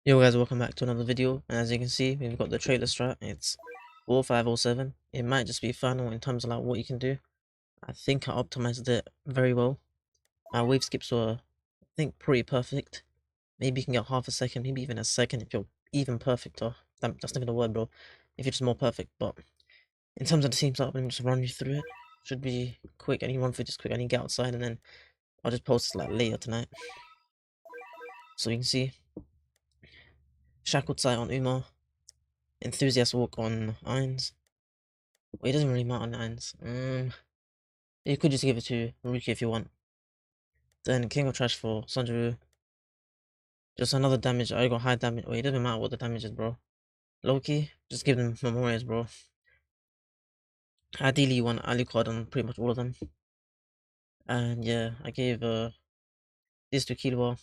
Yo guys, welcome back to another video, and as you can see, we've got the Traitless Strat. It's 4507. It might just be final in terms of like what you can do. I think I optimized it very well. My wave skips were, I think, pretty perfect. Maybe you can get half a second, maybe even a second if you're even perfect, or that's not even a word, bro. If you're just more perfect, but in terms of the team setup, I'm just run you through it. Should be quick. I need to run through this quick. I need to get outside, and then I'll just post it like later tonight. So you can see Shackled Sight on Umar, Enthusiast Walk on Irons. Well, it doesn't really matter on nines. You could just give it to Ruki if you want. Then King of Trash for Sanjuru. Just another damage. I got high damage. Wait, it doesn't matter what the damage is, bro. Loki, just give them Memorials, bro. Ideally, you want Alucard on pretty much all of them. And yeah, I gave this to Killua.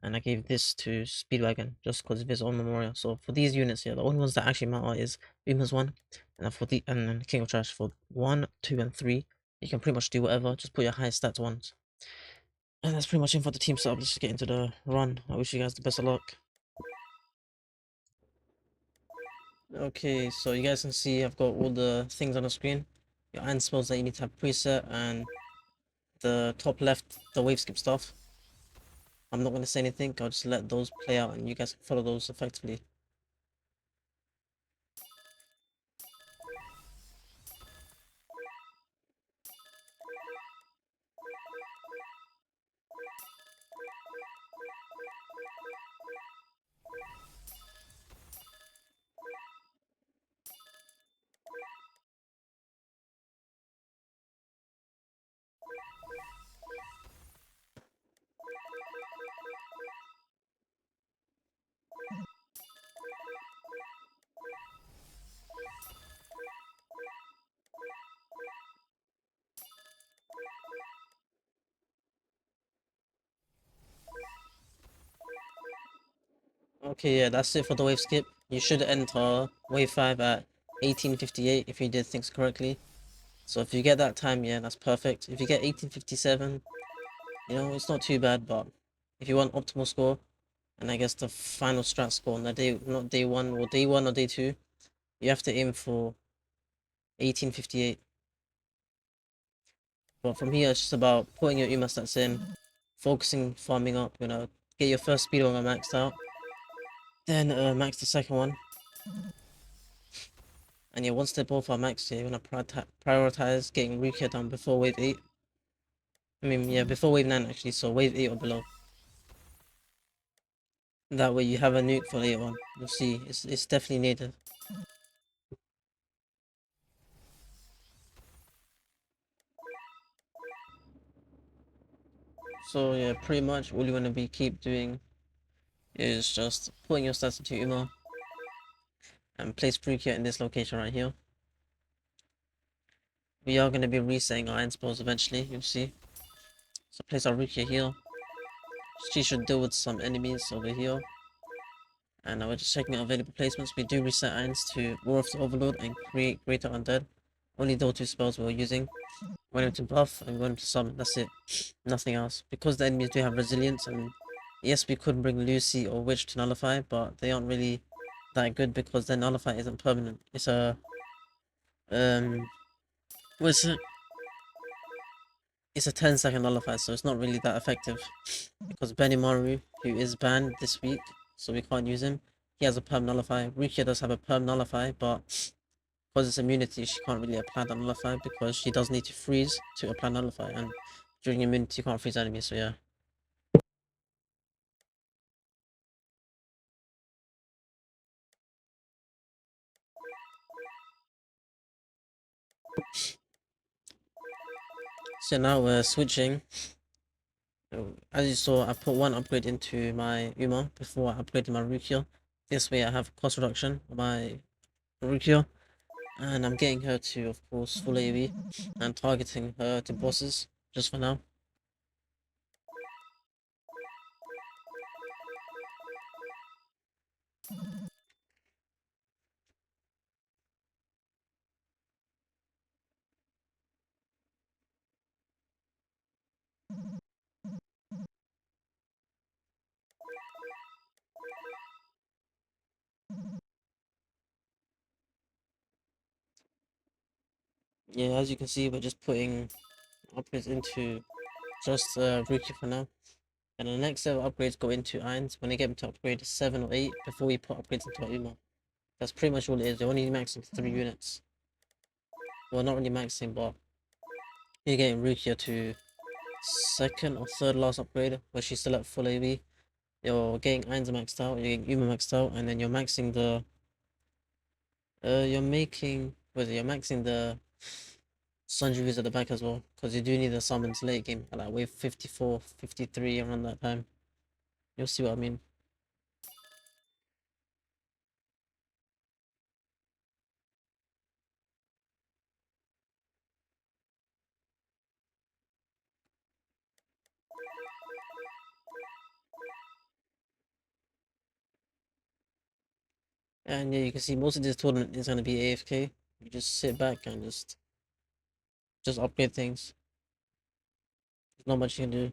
And I gave this to Speedwagon, just because of his own memorial. So for these units here, the only ones that actually matter is Uma's one, and then King of Trash for 1, 2, and 3. You can pretty much do whatever. Just put your highest stats ones. And that's pretty much it for the team setup. Let's just get into the run. I wish you guys the best of luck. Okay, so you guys can see I've got all the things on the screen. Your iron spells that you need to have preset, and the top left, the wave skip stuff. I'm not going to say anything, I'll just let those play out and you guys can follow those effectively. Okay, yeah, that's it for the wave skip. You should enter wave 5 at 1858 if you did things correctly. So if you get that time, yeah, that's perfect. If you get 1857, you know, it's not too bad, but if you want optimal score, and I guess the final strat score on the day, not day 1 or day 1 or day 2, you have to aim for 1858. But from here, it's just about putting your Uma stats in, focusing, farming up, you know, get your first speed one maxed out, then max the second one. And yeah, once they both are maxed, yeah, you're gonna prioritize getting Rukia done before wave 8. I mean, yeah, before wave 9 actually, so wave 8 or below. That way you have a nuke for later on. You'll see, it's definitely needed. So yeah, pretty much all you're gonna be keep doing is just putting your stats into Uma and place Rukia in this location right here. We are gonna be resetting our iron spells eventually, you'll see. So place our Rukia here. She should deal with some enemies over here. And now we're just checking out available placements. We do reset irons to War of the Overlord and create Greater Undead. Only those two spells we're using. We're going to buff and we're going to summon. That's it. Nothing else. Because the enemies do have resilience, and yes, we could bring Lucy or Witch to nullify, but they aren't really that good because their nullify isn't permanent. It's a what's it? It's a 10-second nullify, so it's not really that effective. Because Benimaru, who is banned this week, so we can't use him, he has a perm nullify. Rukia does have a perm nullify, but because it's immunity, she can't really apply the nullify because she does need to freeze to apply nullify, and during immunity you can't freeze enemies, so yeah. So now we're switching. As you saw, I put one upgrade into my Uma before I upgraded my Rukia. This way I have cost reduction on my Rukia. And I'm getting her to, of course, full AoE and targeting her to bosses just for now. Yeah, as you can see, we're just putting upgrades into just Ruki for now. And the next set of upgrades go into Irons when they get them to upgrade 7 or 8 before we put upgrades into our Uma. That's pretty much all it is. They're only maxing 3 units. Well, not really maxing, but you're getting Rukia to second or third last upgrade where she's still at full AV. You're getting Irons maxed out, you're getting Uma maxed out, and then you're maxing the you're making whether you're maxing the Sanjuvis at the back as well, because you do need the summons late game, at like wave 54, 53 around that time. You'll see what I mean. And yeah, you can see most of this tournament is gonna be AFK. You just sit back and just upgrade things. There's not much you can do.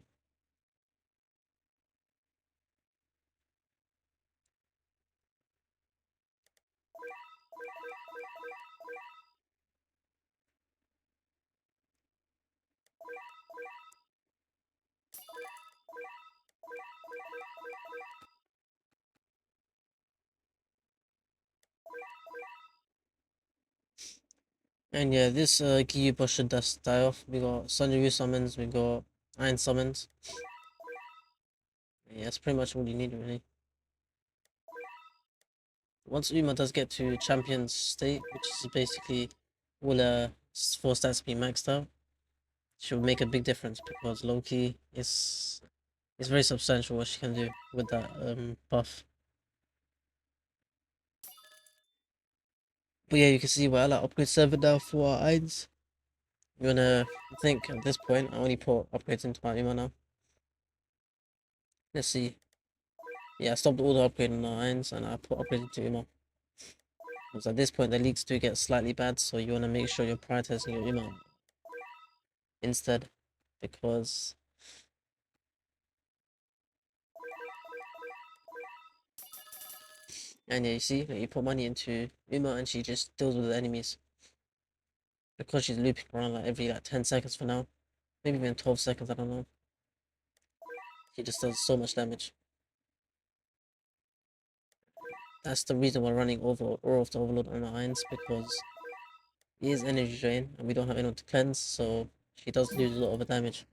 And yeah, this Gyu bush should just die off. We got Sanju summons, we got Iron summons. Yeah, that's pretty much all you need really. Once Uma does get to champion state, which is basically all 4 stats be maxed out, she'll make a big difference because Loki is it's very substantial what she can do with that buff. But yeah, you can see we're at upgrade 7 now for our Irons. You wanna think at this point I only put upgrades into my Uma now. Let's see. Yeah, I stopped all the upgrading on our Irons and I put upgrades into Uma. Because at this point the leaks do get slightly bad, so you wanna make sure you're prioritizing your Uma instead. Because and yeah, you see, like, you put money into Uma and she just deals with the enemies. Because she's looping around like every 10 seconds for now. Maybe even 12 seconds, I don't know. She just does so much damage. That's the reason we're running over or off the overload on our Irons, because he is energy drain and we don't have anyone to cleanse, so she does lose a lot of the damage.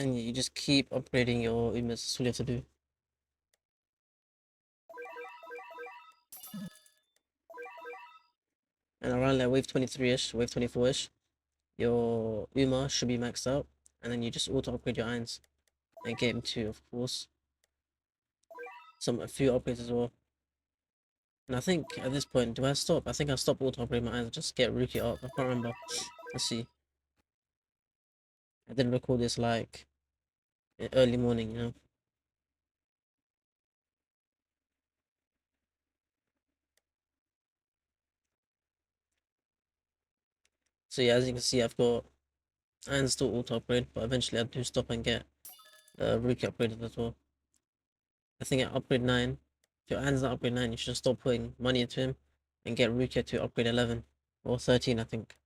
And you just keep upgrading your Umas, that's all you have to do. And around like wave 23-ish, wave 24-ish, your Uma should be maxed out, and then you just auto upgrade your Irons. And game 2, of course. A few upgrades as well. And I think at this point, do I stop? I think I stop auto upgrade my Irons and just get Rookie up. I can't remember. Let's see. I didn't record this like early morning, you know. So yeah, as you can see, I've got Irons still auto upgrade, but eventually I do stop and get Rookie upgraded as well. I think at upgrade 9, if your Irons not upgrade 9, you should just stop putting money into him and get Rookie to upgrade 11 or 13, I think.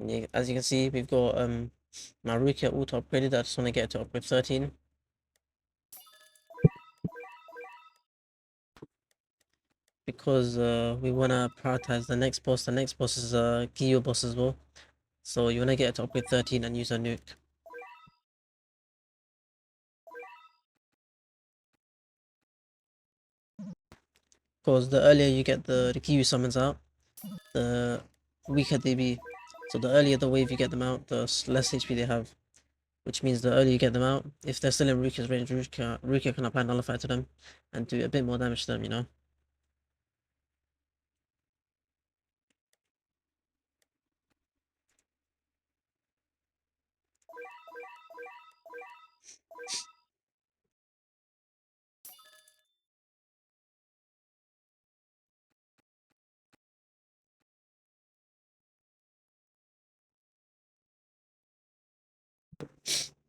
And yeah, as you can see, we've got my Rookie auto upgraded. I just want to get to upgrade 13. Because we want to prioritize the next boss. The next boss is a Gyu boss as well. So you want to get it to upgrade 13 and use a nuke. Because the earlier you get the Kiwi summons out, the weaker they be. So the earlier the wave you get them out, the less HP they have. Which means the earlier you get them out, if they're still in Rukia's range, Rukia can apply Nullify to them and do a bit more damage to them, you know?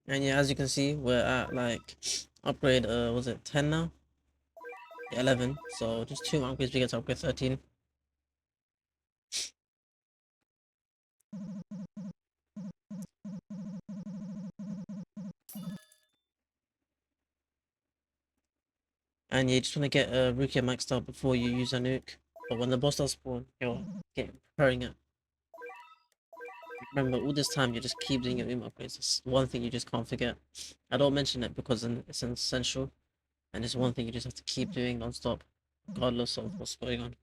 And yeah, as you can see, we're at like upgrade, was it 10 now? Yeah, 11. So just 2 more upgrades, we get to upgrade 13. And yeah, you just want to get Rukia maxed out before you use a nuke. But when the boss does spawn, you're preparing it. Remember, all this time you just keep doing your upgrades. It's one thing you just can't forget. I don't mention it because it's essential, and it's one thing you just have to keep doing non-stop, regardless of what's going on.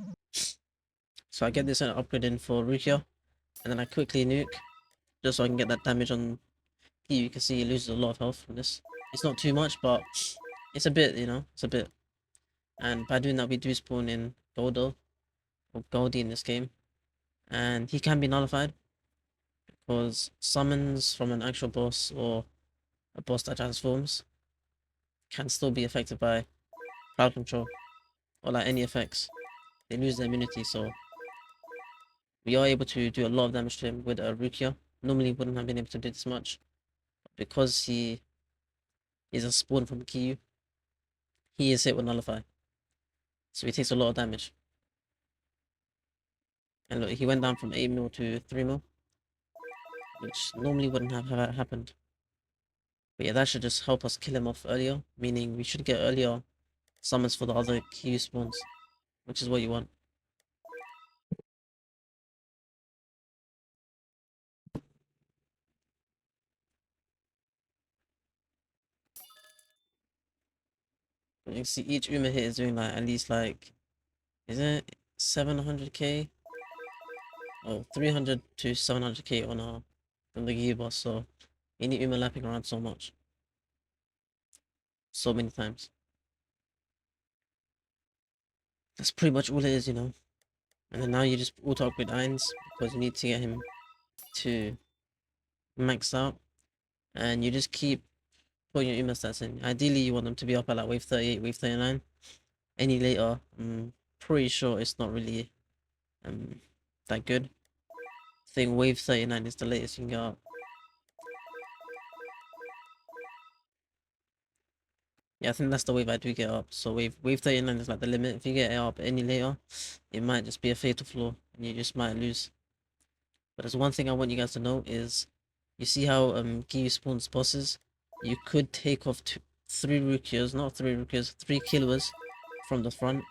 So I get this upgrade in for Rukia, and then I quickly nuke, just so I can get that damage on you. You can see he loses a lot of health from this. It's not too much, but it's a bit, you know, it's a bit. And by doing that, we do spawn in Goldo, or Goldie in this game, and he can be nullified, because summons from an actual boss or a boss that transforms can still be affected by crowd control or like any effects. They lose their immunity, so we are able to do a lot of damage to him with a Rukia. Normally wouldn't have been able to do this much, but because he is a spawn from Kiyu, he is hit with Nullify, so he takes a lot of damage. And look, he went down from 8 mil to 3 mil, which normally wouldn't have happened. But yeah, that should just help us kill him off earlier, meaning we should get earlier summons for the other Kiyu spawns, which is what you want. You can see each Uma hit is doing like at least like, is it 700k? Oh, 300 to 700k on the gear boss, so you need Uma lapping around so much. So many times. That's pretty much all it is, you know. And then now you just auto upgrade Irons because you need to get him to max out. And you just keep putting your Uma stats in. Ideally you want them to be up at like wave 38, wave 39. Any later, I'm pretty sure it's not really that good. I think wave 39 is the latest you can get up. Yeah, I think that's the wave I do get up. So wave 39 is like the limit. If you get it up any later, it might just be a fatal flaw and you just might lose. But there's one thing I want you guys to know is, you see how Giyu spawns bosses? You could take off 3 Rukias, not 3 Rukias, 3 Killuas from the front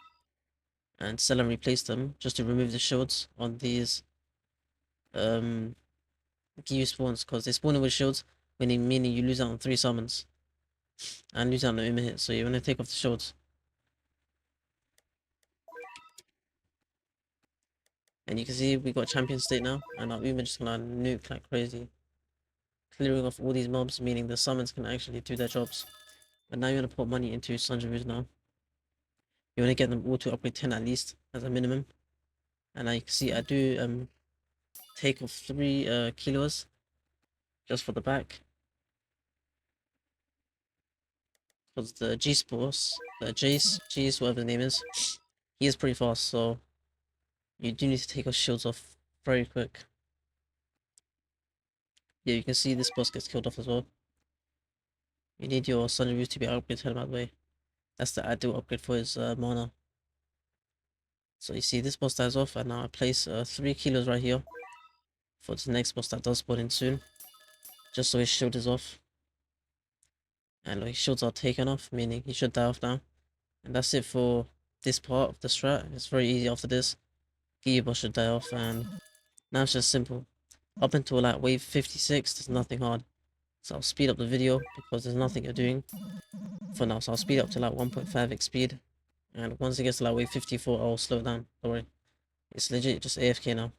and sell and replace them just to remove the shields on these Giyu spawns, because they spawn with shields, meaning you lose out on 3 summons and lose out on the Uma hit, so you want to take off the shields. And you can see we got champion state now, and our Uma just gonna nuke like crazy, clearing off all these mobs, meaning the summons can actually do their jobs. But now you want to put money into Sanjaroos now. You want to get them all to upgrade 10 at least, as a minimum. And I can see I do take off 3 kilos just for the back. Because the G-Sports, the Jace, whatever the name is, he is pretty fast, so you do need to take your shields off very quick. Yeah, you can see this boss gets killed off as well. You need your Sanjaroos to be upgraded out of the way. That's the ideal upgrade for his mana. So you see this boss dies off, and now I place 3 kilos right here for the next boss that does spawn in soon, just so his shield is off. And like, his shields are taken off, meaning he should die off now. And that's it for this part of the strat. It's very easy after this. Giyu boss should die off, and now it's just simple. Up until like wave 56, there's nothing hard. So I'll speed up the video because there's nothing you're doing for now. So I'll speed up to like 1.5x speed. And once it gets to like wave 54, I'll slow it down. Don't worry. It's legit just AFK now.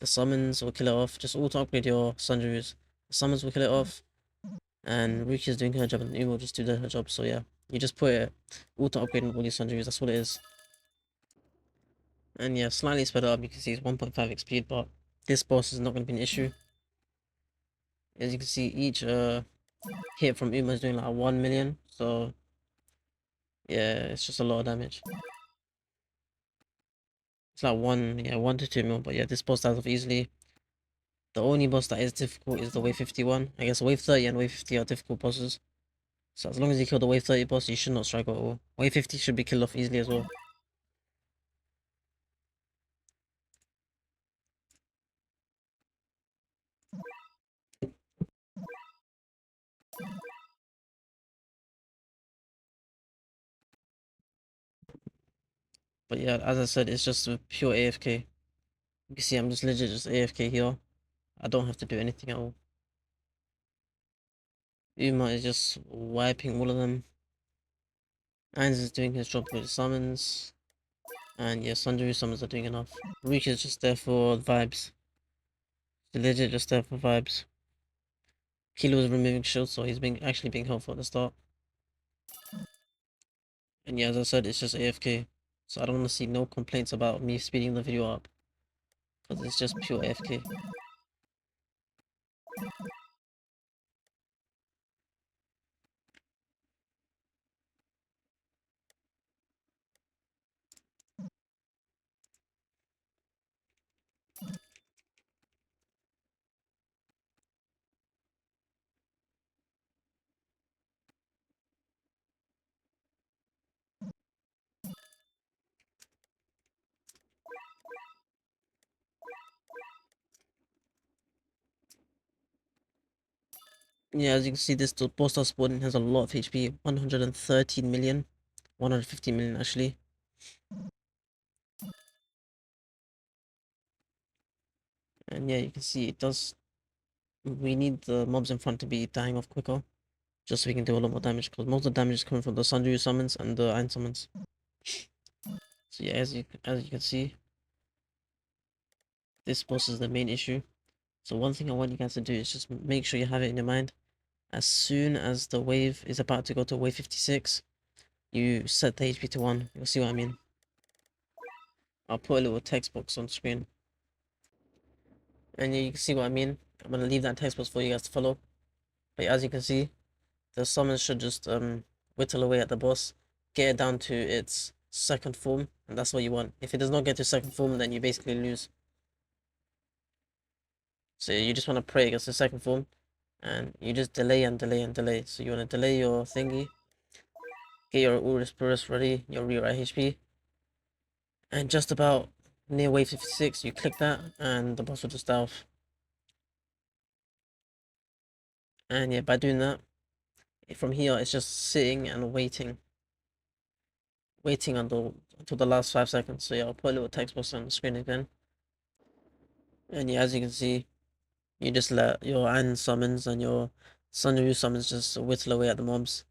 The summons will kill it off. Just auto upgrade your Sunjaroos. The summons will kill it off. And Ruki's doing her job and Uma will just do her job. So yeah, you just put it auto upgrading all these Sunjaroos. That's what it is. And yeah, slightly sped up. You can see it's 1.5x speed, but this boss is not going to be an issue. As you can see, each hit from Uma is doing like 1 million. So yeah, it's just a lot of damage. It's like 1 to 2 mil. But yeah, this boss dies off easily. The only boss that is difficult is the wave 51. I guess wave 30 and wave 50 are difficult bosses. So as long as you kill the wave 30 boss, you should not struggle at all. Wave 50 should be killed off easily as well. But yeah, as I said, it's just a pure AFK. You can see I'm just legit just AFK here. I don't have to do anything at all. Uma is just wiping all of them. Ainz is doing his job with the summons. And yeah, Sandaru summons are doing enough. Reek is just there for vibes. He's legit just there for vibes. Kilo is removing shield, so he's actually being helpful at the start. And yeah, as I said, it's just AFK. So I don't want to see no complaints about me speeding the video up. Because it's just pure AFK. Yeah, as you can see, this boss star spawn has a lot of HP. 113 million. 150 million actually. And yeah, you can see it does. We need the mobs in front to be dying off quicker. Just so we can do a lot more damage. Because most of the damage is coming from the Sanju summons and the Iron summons. So yeah, as you can see, this boss is the main issue. So one thing I want you guys to do is just make sure you have it in your mind. As soon as the wave is about to go to wave 56, you set the HP to 1. You'll see what I mean. I'll put a little text box on screen. And you can see what I mean. I'm gonna leave that text box for you guys to follow. But as you can see, the summons should just whittle away at the boss, get it down to its second form, and that's what you want. If it does not get to second form, then you basically lose. So you just want to pray against the second form, and you just delay and delay and delay. So you want to delay your thingy, get your Urus Purus ready, your rewrite HP, and just about near wave 56, you click that, and the boss will just die off. And yeah, by doing that, from here, it's just sitting and waiting until the last 5 seconds. So yeah, I'll put a little text box on the screen again. And yeah, as you can see, you just let your An summons and your Sunryu summons just whittle away at the mobs.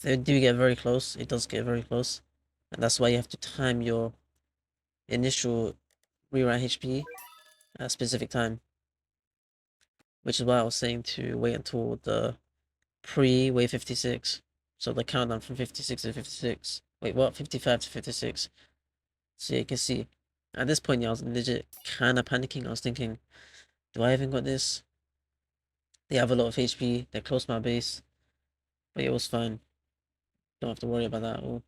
They do get very close. It does get very close. And that's why you have to time your initial rewrite HP at a specific time. Which is why I was saying to wait until the pre-wave 56. So the countdown from 56 to 56. Wait, what? 55 to 56. So you can see. At this point, yeah, I was legit kind of panicking. I was thinking, do I even got this? They have a lot of HP. They're close to my base. But it was fine. Don't have to worry about that at all.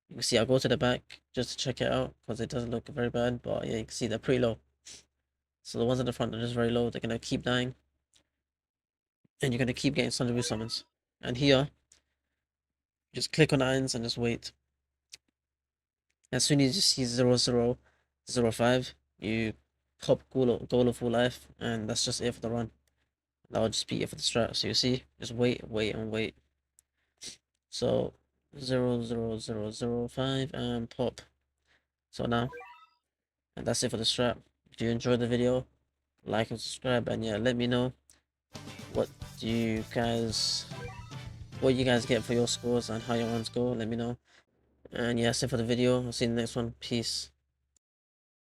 You can see I'll go to the back just to check it out because it doesn't look very bad. But yeah, you can see they're pretty low. So the ones at the front are just very low. They're going to keep dying. And you're going to keep getting Thunderboost summons. And here, just click on irons and just wait. As soon as you see 0005, you pop goal of full life. And that's just it for the run. That'll just be it for the strat. So you see, just wait and wait. So 00005 and pop. So now, and that's it for the strat. If you enjoyed the video, like and subscribe, and yeah, let me know what you guys get for your scores and how your runs go. Let me know. And yeah, that's it for the video. I'll see you in the next one. Peace.